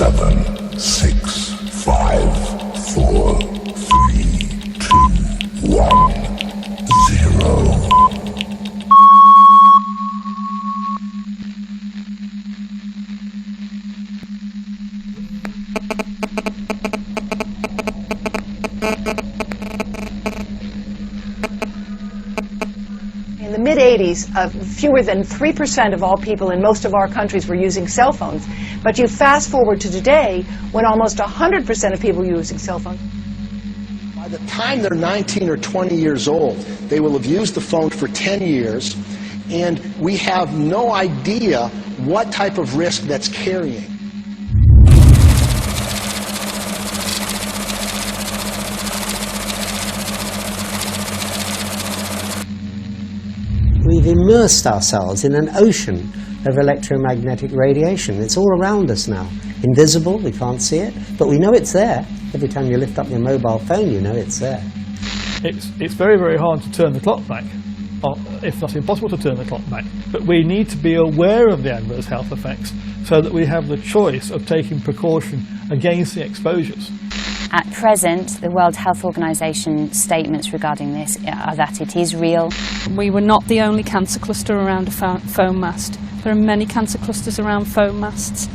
7, 6, 5, 4, 3, 2, 1, 0. In the mid-'80s, fewer than 3% of all people in most of our countries were using cell phones. But you fast forward to today, when almost 100% of people are using cell phones. By the time they're 19 or 20 years old, they will have used the phone for 10 years, and we have no idea what type of risk that's carrying. We've immersed ourselves in an ocean of electromagnetic radiation. It's all around us now. Invisible, we can't see it, but we know it's there. Every time you lift up your mobile phone, you know it's there. It's very, very hard to turn the clock back, or if not impossible to turn the clock back. But we need to be aware of the adverse health effects so that we have the choice of taking precaution against the exposures. At present, the World Health Organization statements regarding this are that it is real. We were not the only cancer cluster around a foam mast. There are many cancer clusters around foam masts.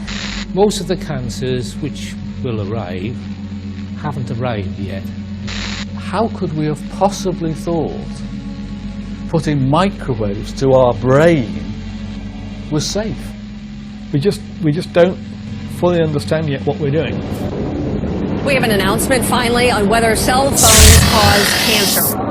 Most of the cancers which will arrive haven't arrived yet. How could we have possibly thought putting microwaves to our brain was safe? We just don't fully understand yet what we're doing. We have an announcement finally on whether cell phones cause cancer.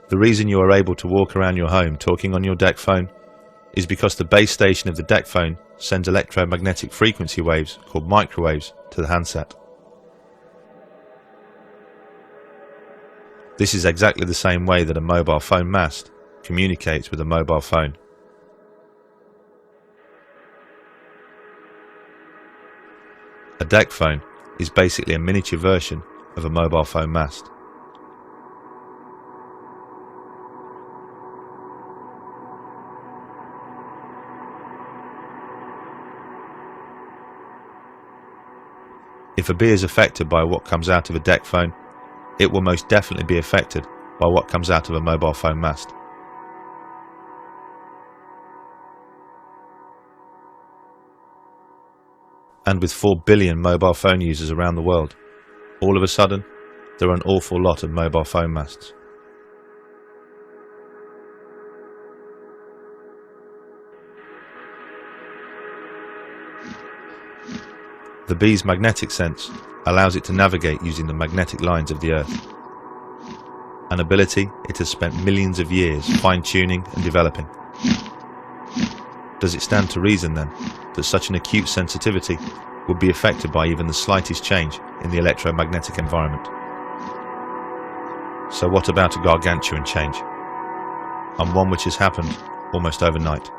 The reason you are able to walk around your home talking on your deck phone is because the base station of the deck phone sends electromagnetic frequency waves called microwaves to the handset. This is exactly the same way that a mobile phone mast communicates with a mobile phone. A deck phone is basically a miniature version of a mobile phone mast. If a bee is affected by what comes out of a deck phone, it will most definitely be affected by what comes out of a mobile phone mast. And with 4 billion mobile phone users around the world, all of a sudden, there are an awful lot of mobile phone masts. The bee's magnetic sense allows it to navigate using the magnetic lines of the Earth, an ability it has spent millions of years fine-tuning and developing. Does it stand to reason then that such an acute sensitivity would be affected by even the slightest change in the electromagnetic environment? So what about a gargantuan change, and one which has happened almost overnight?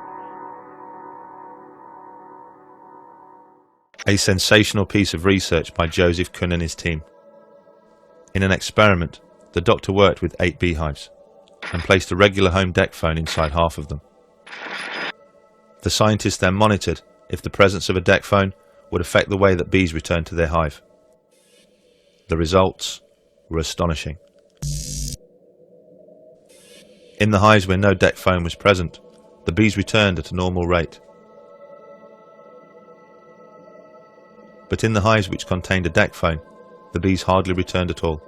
A sensational piece of research by Joseph Kuhn and his team. In an experiment, the doctor worked with 8 beehives and placed a regular home deck phone inside half of them. The scientists then monitored if the presence of a deck phone would affect the way that bees returned to their hive. The results were astonishing. In the hives where no deck phone was present, the bees returned at a normal rate. But in the hives which contained a deck phone, the bees hardly returned at all.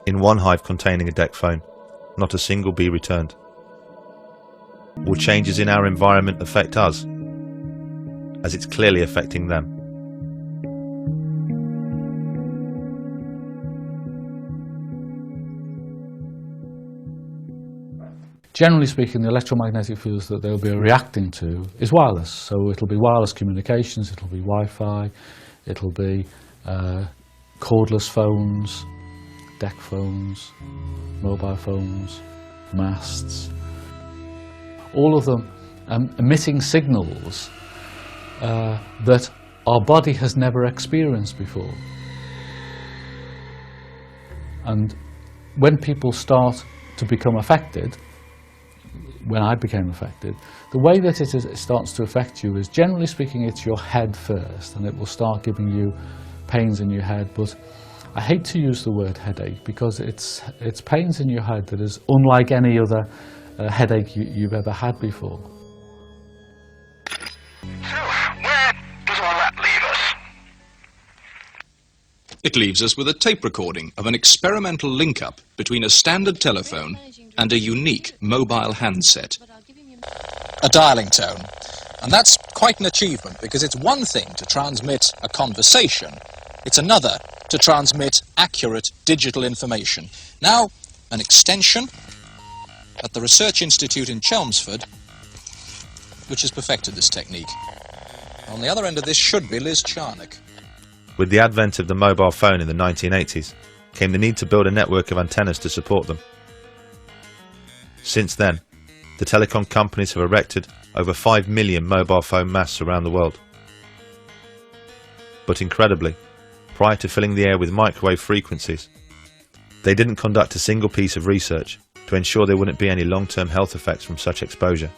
In one hive containing a deck phone, not a single bee returned. Will changes in our environment affect us, as it's clearly affecting them? Generally speaking, the electromagnetic fields that they'll be reacting to is wireless. So it'll be wireless communications, it'll be Wi-Fi, it'll be cordless phones, deck phones, mobile phones, masts, all of them emitting signals that our body has never experienced before. And when people start to become affected, when I became affected, the way that it starts to affect you is, generally speaking, it's your head first, and it will start giving you pains in your head. But I hate to use the word headache, because it's pains in your head that is unlike any other headache you've ever had before. So, where does all that leave us? It leaves us with a tape recording of an experimental link-up between a standard telephone and a unique mobile handset. A dialing tone. And that's quite an achievement, because it's one thing to transmit a conversation, it's another to transmit accurate digital information. Now, an extension at the Research Institute in Chelmsford, which has perfected this technique. On the other end of this should be Liz Charnock. With the advent of the mobile phone in the 1980s, came the need to build a network of antennas to support them. Since then, the telecom companies have erected over 5 million mobile phone masts around the world. But incredibly, prior to filling the air with microwave frequencies, they didn't conduct a single piece of research to ensure there wouldn't be any long-term health effects from such exposure.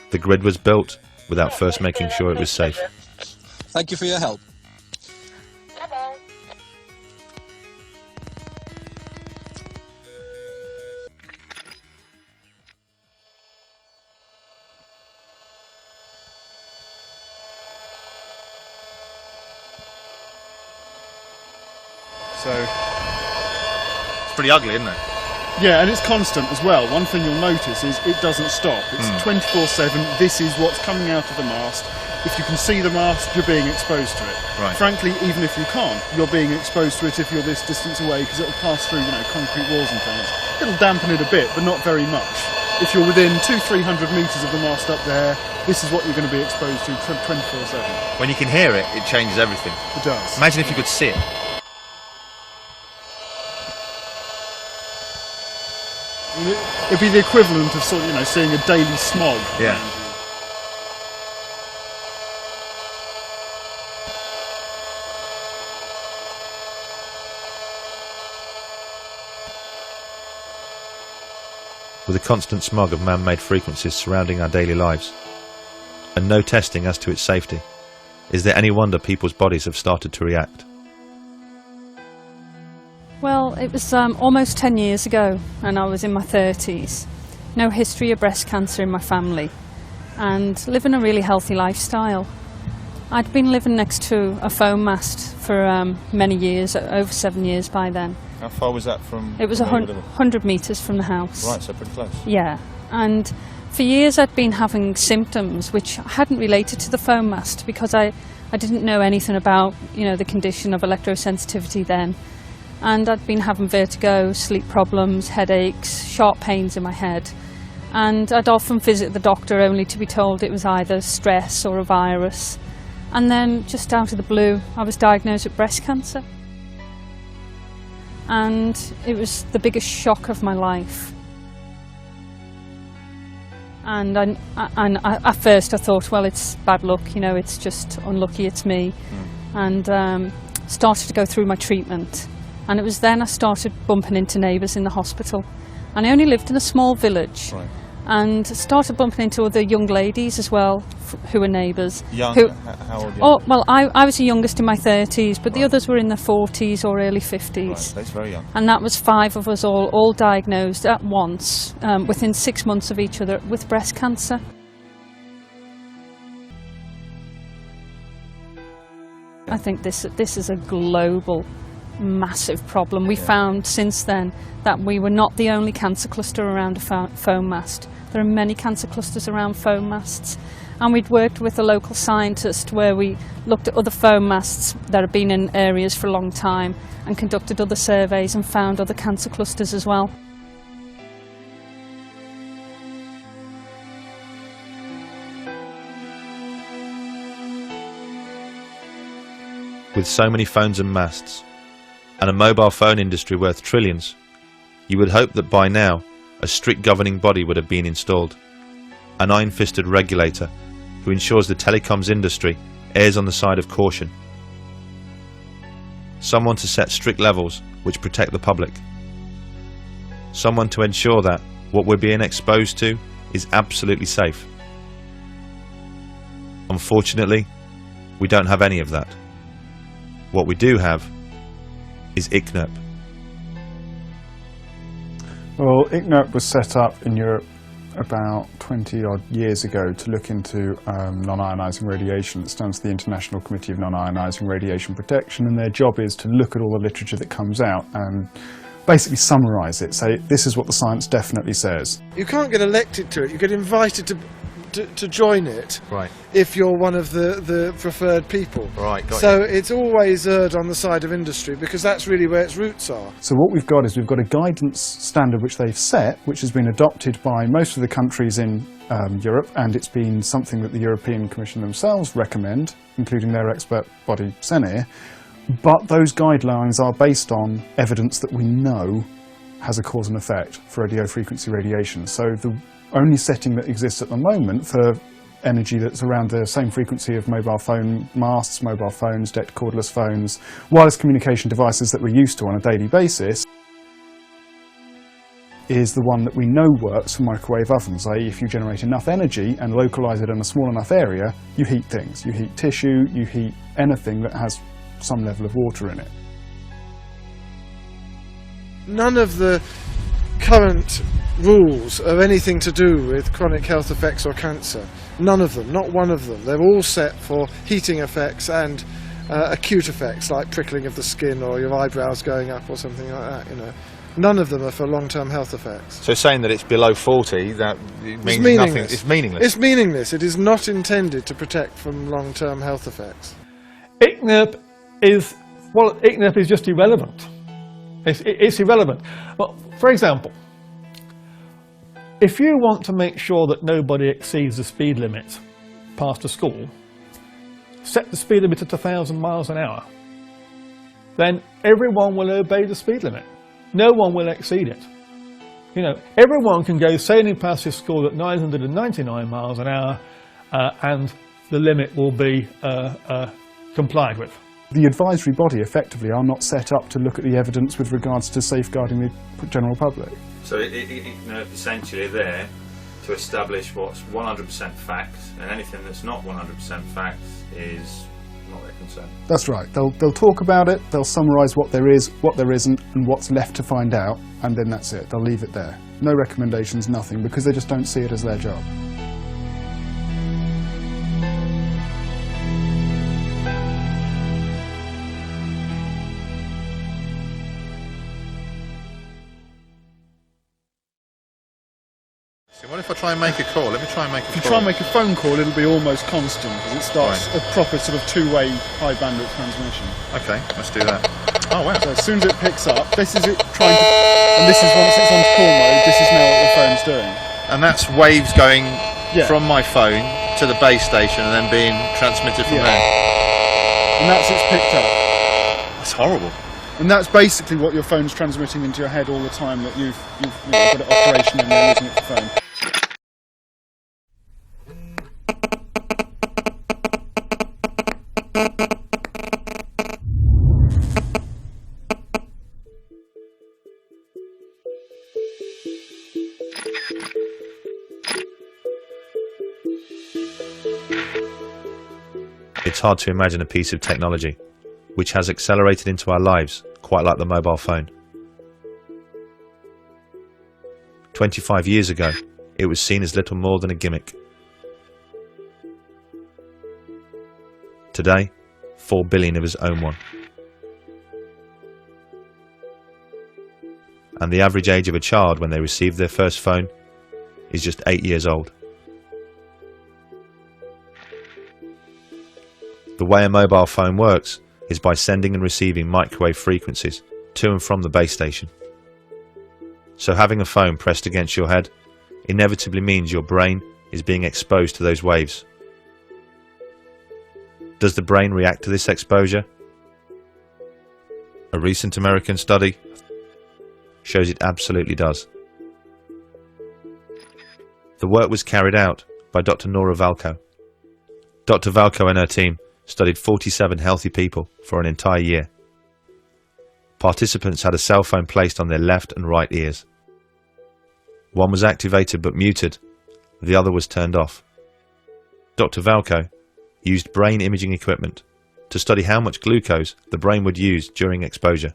The grid was built without first making sure it was safe. Thank you for your help. So it's pretty ugly, isn't it? Yeah, and it's constant as well. One thing you'll notice is it doesn't stop. It's 24/7. This is what's coming out of the mast. If you can see the mast, you're being exposed to it. Right. Frankly, even if you can't, you're being exposed to it if you're this distance away, because it'll pass through, concrete walls and things. It'll dampen it a bit, but not very much. If you're within 200-300 metres of the mast up there, this is what you're going to be exposed to 24/7. When you can hear it, it changes everything. It does. Imagine if you could see it. It'd be the equivalent of seeing a daily smog. Yeah. With a constant smog of man-made frequencies surrounding our daily lives, and no testing as to its safety, is there any wonder people's bodies have started to react? Well, it was almost 10 years ago, and I was in my 30s. No history of breast cancer in my family, and living a really healtly lifestyle. I'd been living next to a foam mast for many years, over 7 years by then. How far was that from? It was 100 metres from the house. Right, so pretty close. Yeah, and for years I'd been having symptoms which hadn't related to the foam mast, because I didn't know anything about the condition of electrosensitivity then. And I'd been having vertigo, sleep problems, headaches, sharp pains in my head. And I'd often visit the doctor only to be told it was either stress or a virus. And then, just out of the blue, I was diagnosed with breast cancer. And it was the biggest shock of my life. And at first I thought, well, it's bad luck, it's just unlucky, it's me. And started to go through my treatment. And it was then I started bumping into neighbours in the hospital. And I only lived in a small village. Right. And started bumping into other young ladies as well, who were neighbours. Young? How old? Oh, well, I was the youngest in my 30s, but the others were in their 40s or early 50s. Right, that's very young. And that was 5 of us all diagnosed at once, within 6 months of each other, with breast cancer. I think this is a global, massive problem. We found since then that we were not the only cancer cluster around a foam mast. There are many cancer clusters around foam masts, and we'd worked with a local scientist where we looked at other foam masts that have been in areas for a long time and conducted other surveys and found other cancer clusters as well. With so many phones and masts, and a mobile phone industry worth trillions, you would hope that by now a strict governing body would have been installed, an iron-fisted regulator who ensures the telecoms industry errs on the side of caution, someone to set strict levels which protect the public, someone to ensure that what we're being exposed to is absolutely safe. Unfortunately, we don't have any of that. What we do have is ICNIRP. Well, ICNIRP was set up in Europe about 20 odd years ago to look into non-ionising radiation. It stands for the International Committee of Non-Ionising Radiation Protection, and their job is to look at all the literature that comes out and basically summarise it, say this is what the science definitely says. You can't get elected to it, you get invited to join it, right, if you're one of the preferred people. Right, got so you. it's always erred on the side of industry because that's really where its roots are. So what we've got is we've got a guidance standard which they've set, which has been adopted by most of the countries in Europe, and it's been something that the European Commission themselves recommend, including their expert body CENIR, but those guidelines are based on evidence that we know has a cause and effect for radio frequency radiation. So the only setting that exists at the moment for energy that's around the same frequency of mobile phone masts, mobile phones, DECT cordless phones, wireless communication devices that we're used to on a daily basis, is the one that we know works for microwave ovens. i.e. if you generate enough energy and localise it in a small enough area, you heat things. You heat tissue, you heat anything that has some level of water in it. None of the current rules are anything to do with chronic health effects or cancer. None of them, not one of them. They're all set for heating effects and acute effects like prickling of the skin or your eyebrows going up or something like that, you know. None of them are for long-term health effects. So saying that it's below 40, that means nothing. It's meaningless. It's meaningless. It is not intended to protect from long-term health effects. ICNIRP is, well, ICNIRP is just irrelevant. It's irrelevant. Well, for example, if you want to make sure that nobody exceeds the speed limit past a school, set the speed limit at 1,000 miles an hour. Then everyone will obey the speed limit. No one will exceed it. You know, everyone can go sailing past your school at 999 miles an hour and the limit will be complied with. The advisory body effectively are not set up to look at the evidence with regards to safeguarding the general public. So ICNIRP essentially there to establish what's 100% fact, and anything that's not 100% fact is not their concern. That's right. They'll talk about it, they'll summarise what there is, what there isn't, and what's left to find out, and then that's it. They'll leave it there. No recommendations, nothing, because they just don't see it as their job. What if I try and make a call? Let me try and make a call. If you try and make a phone call, it'll be almost constant because it starts a proper sort of two-way high bandwidth transmission. Okay, let's do that. Oh wow! So as soon as it picks up, this is it trying to, and this is once it's on call mode. This is now what the phone's doing. And that's waves going from my phone to the base station and then being transmitted from there. And that's it's picked up. That's horrible. And that's basically what your phone's transmitting into your head all the time that you've got it operational and you're using it for phone. It's hard to imagine a piece of technology which has accelerated into our lives quite like the mobile phone. 25 years ago, it was seen as little more than a gimmick. Today, 4 billion of us own one. And the average age of a child when they receive their first phone is just 8 years old. The way a mobile phone works is by sending and receiving microwave frequencies to and from the base station. So having a phone pressed against your head inevitably means your brain is being exposed to those waves. Does the brain react to this exposure? A recent American study shows it absolutely does. The work was carried out by Dr. Nora Valco. Dr. Valco and her team studied 47 healthy people for an entire year. Participants had a cell phone placed on their left and right ears. One was activated but muted, the other was turned off. Dr. Valco used brain imaging equipment to study how much glucose the brain would use during exposure.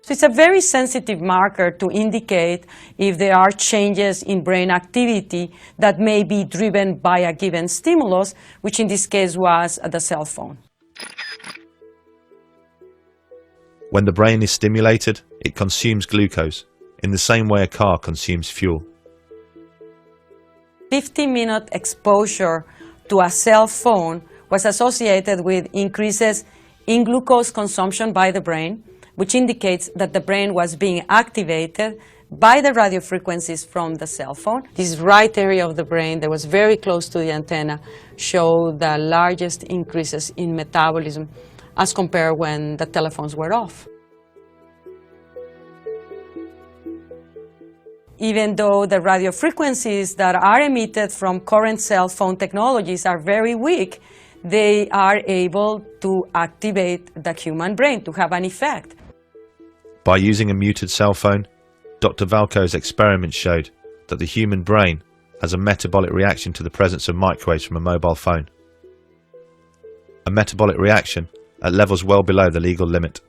So it's a very sensitive marker to indicate if there are changes in brain activity that may be driven by a given stimulus, which in this case was the cell phone. When the brain is stimulated, it consumes glucose in the same way a car consumes fuel. 50-minute exposure to a cell phone was associated with increases in glucose consumption by the brain, which indicates that the brain was being activated by the radio frequencies from the cell phone. This right area of the brain that was very close to the antenna showed the largest increases in metabolism as compared when the telephones were off. Even though the radio frequencies that are emitted from current cell phone technologies are very weak, they are able to activate the human brain to have an effect. By using a muted cell phone, Dr. Valco's experiments showed that the human brain has a metabolic reaction to the presence of microwaves from a mobile phone. A metabolic reaction at levels well below the legal limit.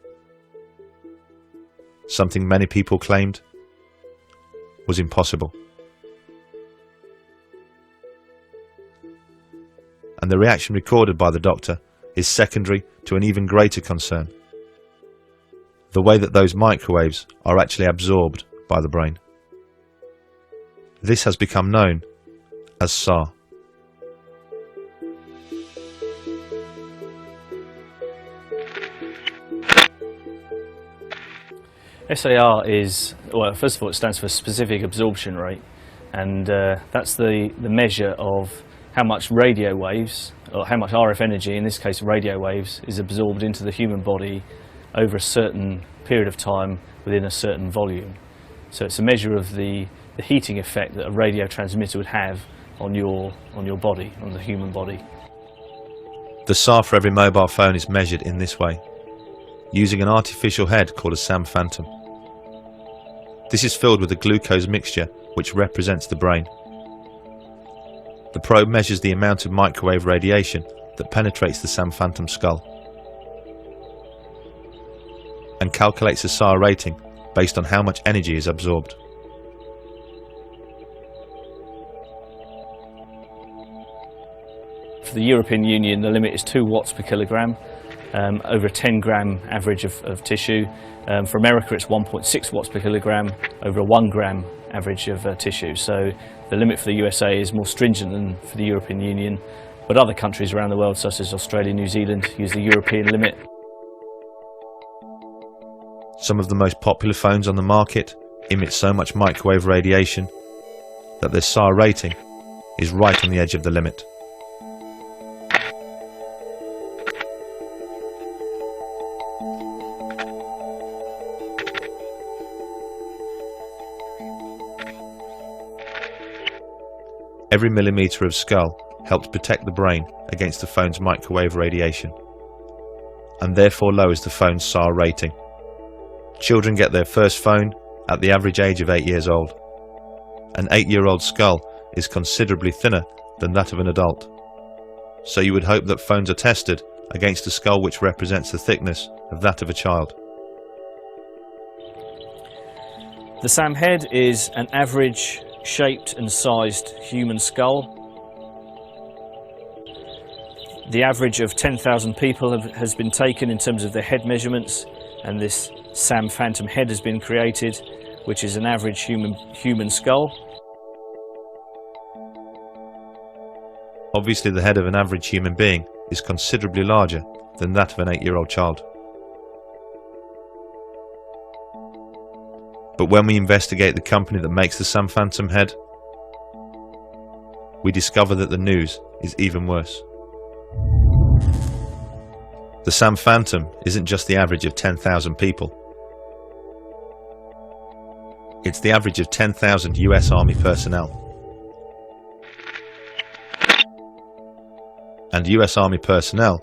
Something many people claimed was impossible. And the reaction recorded by the doctor is secondary to an even greater concern: the way that those microwaves are actually absorbed by the brain. This has become known as SAR. SAR is, well, first of all, it stands for specific absorption rate, and that's the measure of how much radio waves, or how much RF energy, in this case radio waves, is absorbed into the human body over a certain period of time within a certain volume. So it's a measure of the heating effect that a radio transmitter would have on your body, on the human body. The SAR for every mobile phone is measured in this way, using an artificial head called a SAM phantom. This is filled with a glucose mixture which represents the brain. The probe measures the amount of microwave radiation that penetrates the SAM phantom skull and calculates a SAR rating based on how much energy is absorbed. For the European Union, the limit is 2 watts per kilogram over a 10-gram average of tissue. For America, it's 1.6 watts per kilogram over a 1-gram average of tissue. So the limit for the USA is more stringent than for the European Union, but other countries around the world, such as Australia and New Zealand, use the European limit. Some of the most popular phones on the market emit so much microwave radiation that their SAR rating is right on the edge of the limit. Every millimetre of skull helps protect the brain against the phone's microwave radiation, and therefore lowers the phone's SAR rating. Children get their first phone at the average age of 8 years old. An 8-year-old skull is considerably thinner than that of an adult, so you would hope that phones are tested against a skull which represents the thickness of that of a child. The SAM head is an average shaped and sized human skull. The average of 10,000 people has been taken in terms of their head measurements, and this SAM phantom head has been created, which is an average human skull. Obviously, the head of an average human being is considerably larger than that of an 8-year-old child. But when we investigate the company that makes the SAM phantom head, we discover that the news is even worse. The Sam Phantom isn't just the average of 10,000 people. It's the average of 10,000 US Army personnel. And US Army personnel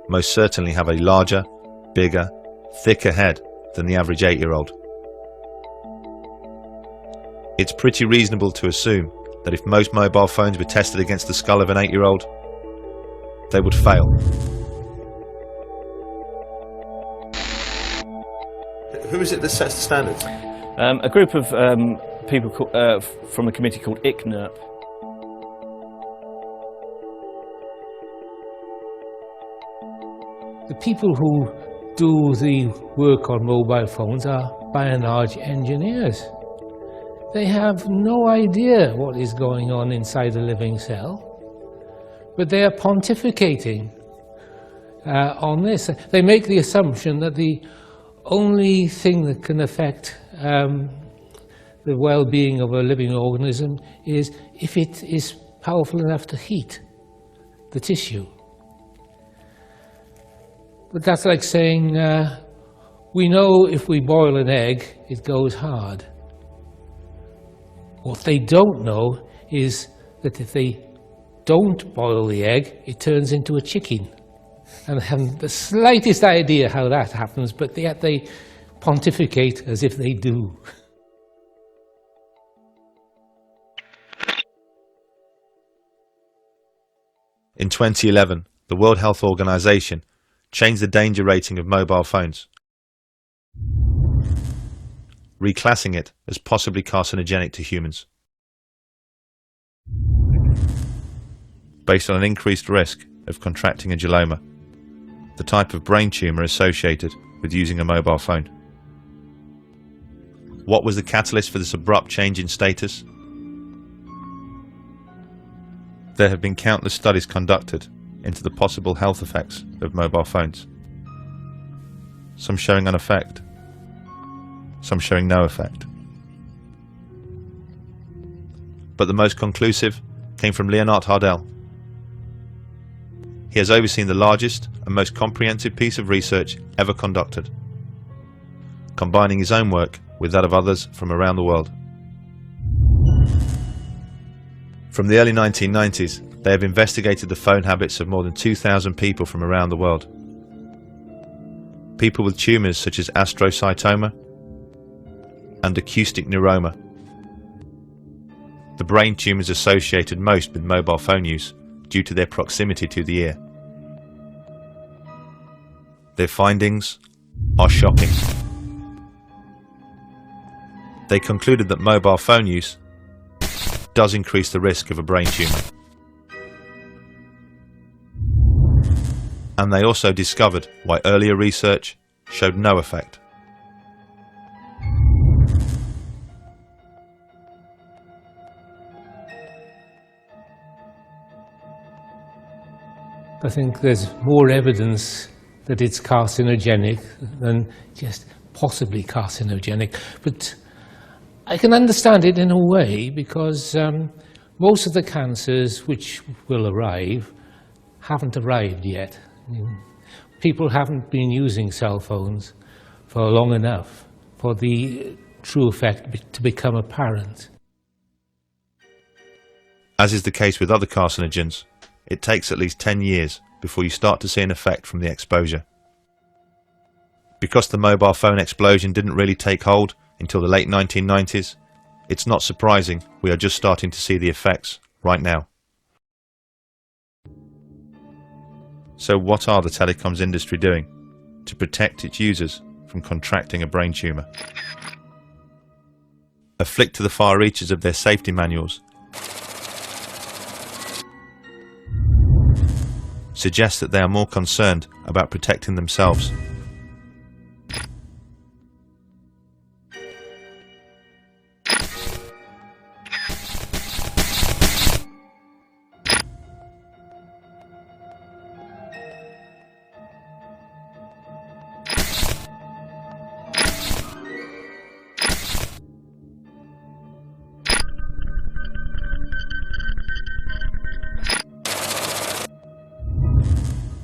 most certainly have a larger, bigger, thicker head than the average 8-year-old. It's pretty reasonable to assume that if most mobile phones were tested against the skull of an 8-year-old, they would fail. Who is it that sets the standards? A group of people from a committee called ICNIRP. The people who do the work on mobile phones are, by and large, engineers. They have no idea what is going on inside a living cell, but they are pontificating on this. They make the assumption that the only thing that can affect the well-being of a living organism is if it is powerful enough to heat the tissue. But that's like saying, we know if we boil an egg, it goes hard. What they don't know is that if they don't boil the egg, it turns into a chicken. And haven't the slightest idea how that happens, but yet they pontificate as if they do. In 2011, the World Health Organization changed the danger rating of mobile phones, reclassing it as possibly carcinogenic to humans, based on an increased risk of contracting a glioma, the type of brain tumour associated with using a mobile phone. What was the catalyst for this abrupt change in status? There have been countless studies conducted into the possible health effects of mobile phones, some showing an effect, some showing no effect. But the most conclusive came from Leonard Hardell. He has overseen the largest and most comprehensive piece of research ever conducted, combining his own work with that of others from around the world. From the early 1990s, they have investigated the phone habits of more than 2,000 people from around the world. People with tumours such as astrocytoma and acoustic neuroma, the brain tumours associated most with mobile phone use due to their proximity to the ear. Their findings are shocking. They concluded that mobile phone use does increase the risk of a brain tumour. And they also discovered why earlier research showed no effect. I think there's more evidence that it's carcinogenic than just possibly carcinogenic. But I can understand it in a way because most of the cancers which will arrive haven't arrived yet. People haven't been using cell phones for long enough for the true effect to become apparent. As is the case with other carcinogens, it takes at least 10 years before you start to see an effect from the exposure. Because the mobile phone explosion didn't really take hold until the late 1990s, it's not surprising we are just starting to see the effects right now. So what are the telecoms industry doing to protect its users from contracting a brain tumour? A flick to the far reaches of their safety manuals suggests that they are more concerned about protecting themselves.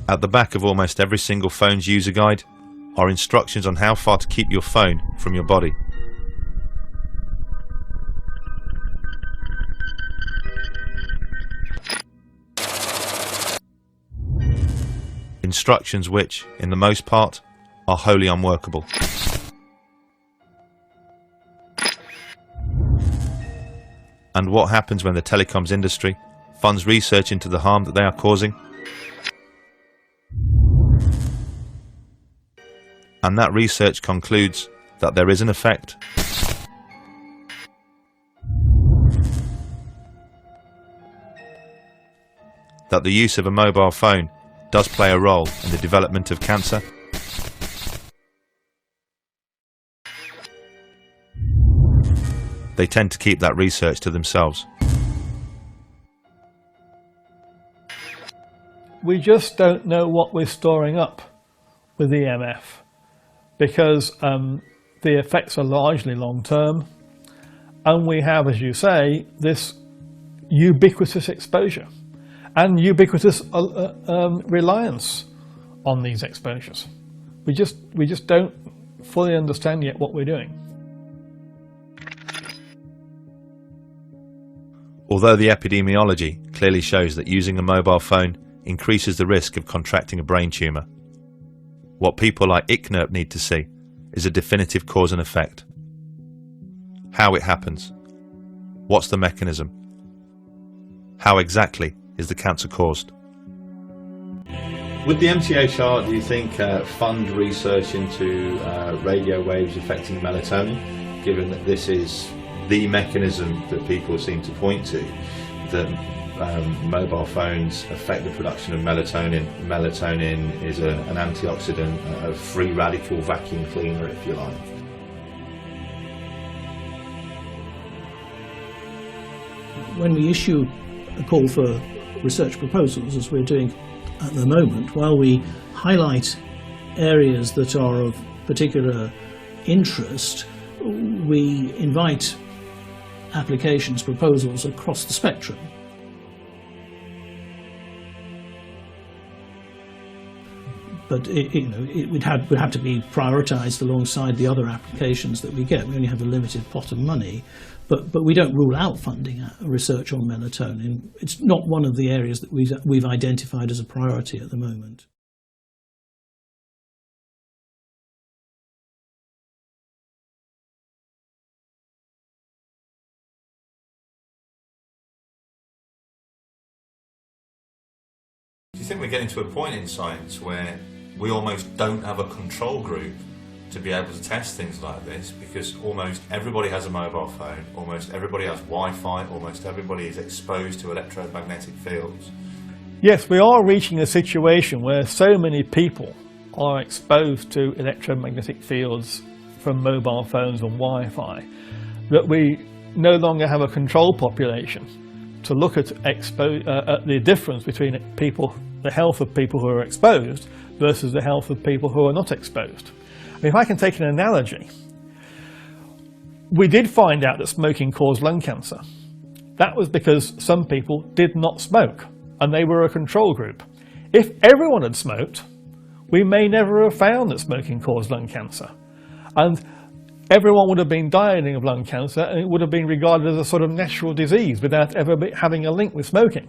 At the back of almost every single phone's user guide are instructions on how far to keep your phone from your body. Instructions which, in the most part, are wholly unworkable. And what happens when the telecoms industry funds research into the harm that they are causing? And that research concludes that there is an effect. That the use of a mobile phone does play a role in the development of cancer. They tend to keep that research to themselves. We just don't know what we're storing up with EMF, because the effects are largely long-term, and we have, as you say, this ubiquitous exposure and ubiquitous reliance on these exposures. We just don't fully understand yet what we're doing. Although the epidemiology clearly shows that using a mobile phone increases the risk of contracting a brain tumour, what people like ICNIRP need to see is a definitive cause and effect. How it happens. What's the mechanism? How exactly is the cancer caused? Would the MTHR, do you think, fund research into radio waves affecting melatonin, given that this is the mechanism that people seem to point to, that mobile phones affect the production of melatonin? Melatonin is an antioxidant, a free radical vacuum cleaner, if you like. When we issue a call for research proposals, as we're doing at the moment, while we highlight areas that are of particular interest, we invite applications, proposals across the spectrum. But it would have to be prioritised alongside the other applications that we get. We only have a limited pot of money, but we don't rule out funding research on melatonin. It's not one of the areas that we've identified as a priority at the moment. Do you think we're getting to a point in science where we almost don't have a control group to be able to test things like this, because almost everybody has a mobile phone, almost everybody has Wi-Fi, almost everybody is exposed to electromagnetic fields? Yes, we are reaching a situation where so many people are exposed to electromagnetic fields from mobile phones and Wi-Fi that we no longer have a control population to look at the difference between the health of people who are exposed versus the health of people who are not exposed. I mean, if I can take an analogy, we did find out that smoking caused lung cancer. That was because some people did not smoke, and they were a control group. If everyone had smoked, we may never have found that smoking caused lung cancer. And everyone would have been dying of lung cancer, and it would have been regarded as a sort of natural disease without ever having a link with smoking.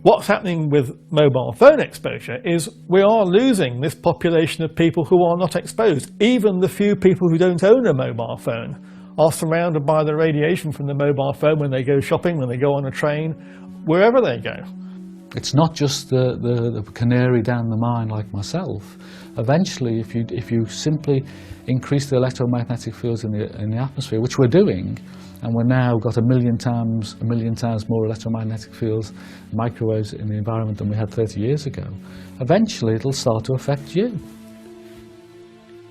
What's happening with mobile phone exposure is we are losing this population of people who are not exposed. Even the few people who don't own a mobile phone are surrounded by the radiation from the mobile phone when they go shopping, when they go on a train, wherever they go. It's not just the canary down the mine like myself. Eventually, if you simply increase the electromagnetic fields in the atmosphere, which we're doing, and we're now got a million times more electromagnetic fields, microwaves in the environment than we had 30 years ago, eventually it'll start to affect you.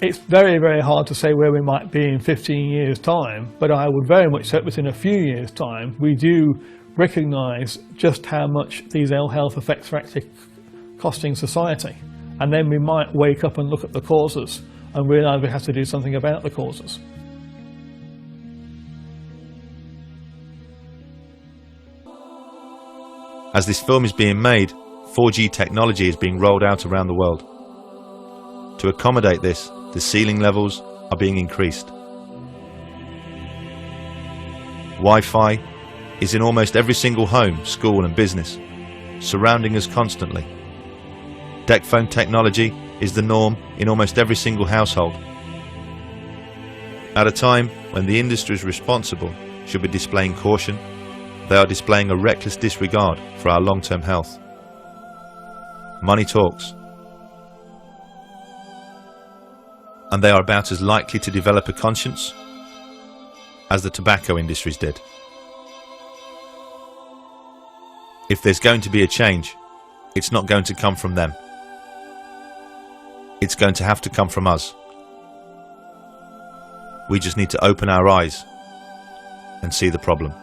It's very, very hard to say where we might be in 15 years' time, but I would very much hope within a few years' time we do recognise just how much these ill health effects are actually costing society. And then we might wake up and look at the causes and realise we have to do something about the causes. As this film is being made, 4G technology is being rolled out around the world. To accommodate this, the ceiling levels are being increased. Wi-Fi is in almost every single home, school and business, surrounding us constantly. Deck phone technology is the norm in almost every single household. At a time when the industries responsible should be displaying caution, they are displaying a reckless disregard for our long-term health. Money talks, and they are about as likely to develop a conscience as the tobacco industries did. If there's going to be a change, it's not going to come from them. It's going to have to come from us. We just need to open our eyes and see the problem.